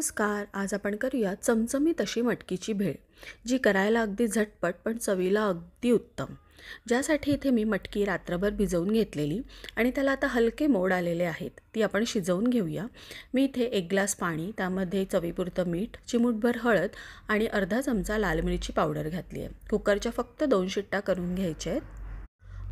नमस्कार. आज आपण करूया चमचमीत अशी मटकीची भेळ, जी करायला अगदी झटपट पण चवीला अगदी उत्तम. ज्यासाठी इथे मी मटकी रात्रभर भिजवून घेतलेली आणि त्याला आता हलके मोड आलेले आहेत. ती आपण शिजवून घेऊया. मी इथे 1 ग्लास पाणी, त्यामध्ये चवीपुरतं मीठ, चिमूटभर हळद आणि अर्धा चमचा लाल मिरची पावडर घातली आहे. कुकरच्या फक्त 2 शिट्ट्या करून घ्यायच्या आहेत.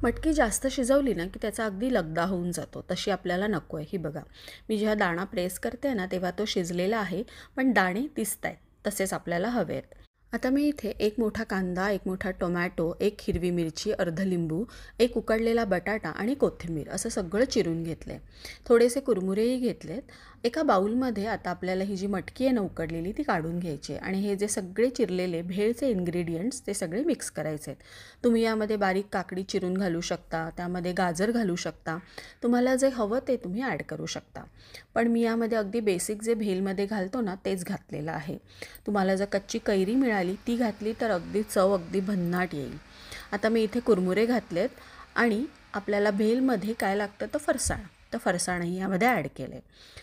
मटकी जास्त शिजवली ना की त्याचा अगदी लगदा होऊन जातो, तशी आपल्याला नको आहे. ही बघा, मी जेव्हा दाणा प्रेस करते ना तेव्हा तो शिजलेला आहे, पण दाणे दिसत आहेत तसेच आपल्याला हवे आहेत. आता मी इथे 1 मोठा कांदा, 1 मोठा टोमॅटो, 1 हिरवी मिरची, अर्ध लिंबू, 1 उकडलेला बटाटा आणि कोथिंबीर असं सगळं चिरून घेतलं आहे. थोडेसे कुरमुरेही घेतलेत. एका बाउलमध्ये आता आपल्याला ही जी मटकी आहे ना उकडलेली ती काढून घ्यायची आहे आणि हे जे सगळे चिरलेले भेळचे इन्ग्रेडियंट्स ते सगळे मिक्स करायचे आहेत. तुम्ही यामध्ये बारीक काकडी चिरून घालू शकता, त्यामध्ये गाजर घालू शकता. तुम्हाला जे हवं ते तुम्ही ॲड करू शकता. पण मी यामध्ये अगदी बेसिक जे भेलमध्ये घालतो ना तेच घातलेलं आहे. तुम्हाला जर कच्ची कैरी मिळाली ती घातली तर अगदी चव अगदी भन्नाट येईल. आता मी इथे कुरमुरे घातलेत आणि आपल्याला भेलमध्ये काय लागतं तर फरसाण. तर फरसाणही यामध्ये ॲड केलं आहे.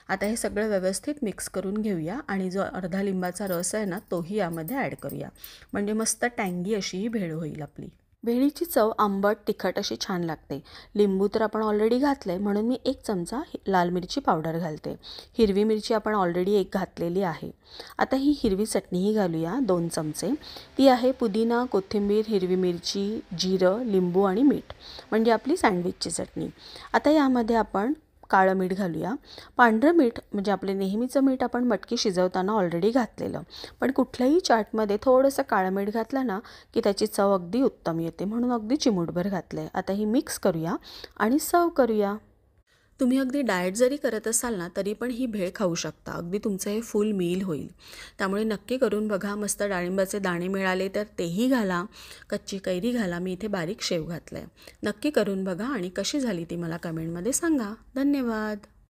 आता हे सगळं व्यवस्थित मिक्स करून घेऊया आणि जो अर्धा लिंबाचा रस आहे ना तोही यामध्ये ॲड करूया. म्हणजे मस्त टँगी अशी ही भेळ होईल आपली. भेळीची चव आंबट तिखट अशी छान लागते. लिंबू तर आपण ऑलरेडी घातलं आहे म्हणून मी 1 चमचा लाल मिरची पावडर घालते. हिरवी मिरची आपण ऑलरेडी 1 घातलेली आहे. आता ही हिरवी चटणीही घालूया 2 चमचे. ती आहे पुदिना, कोथिंबीर, हिरवी मिरची, जिरं, लिंबू आणि मीठ, म्हणजे आपली सँडविचची चटणी. आता यामध्ये आपण काळं मीठ घालूया. पांढरं मीठ म्हणजे आपले नेहमीचं मीठ आपण मटकी शिजवताना ऑलरेडी घातलेलं, पण कुठल्याही चाटमध्ये थोडंसं काळं मीठ घातलं ना की त्याची चव अगदी उत्तम येते, म्हणून अगदी चिमूटभर घातलं आहे. आता ही मिक्स करूया आणि सर्व करूया. तुम्ही अगदी डाएट जरी करत असाल ना तरी पण ही भेळ खाऊ शकता. अगदी तुमचं हे फुल मील होईल. त्यामुळे नक्की करून बघा. मस्त डाळिंबाचे दाणे मिळाले तर तेही घाला, कच्ची कैरी घाला. मी इथे बारीक शेव घातलं आहे. नक्की करून बघा आणि कशी झाली ती मला कमेंटमध्ये सांगा. धन्यवाद.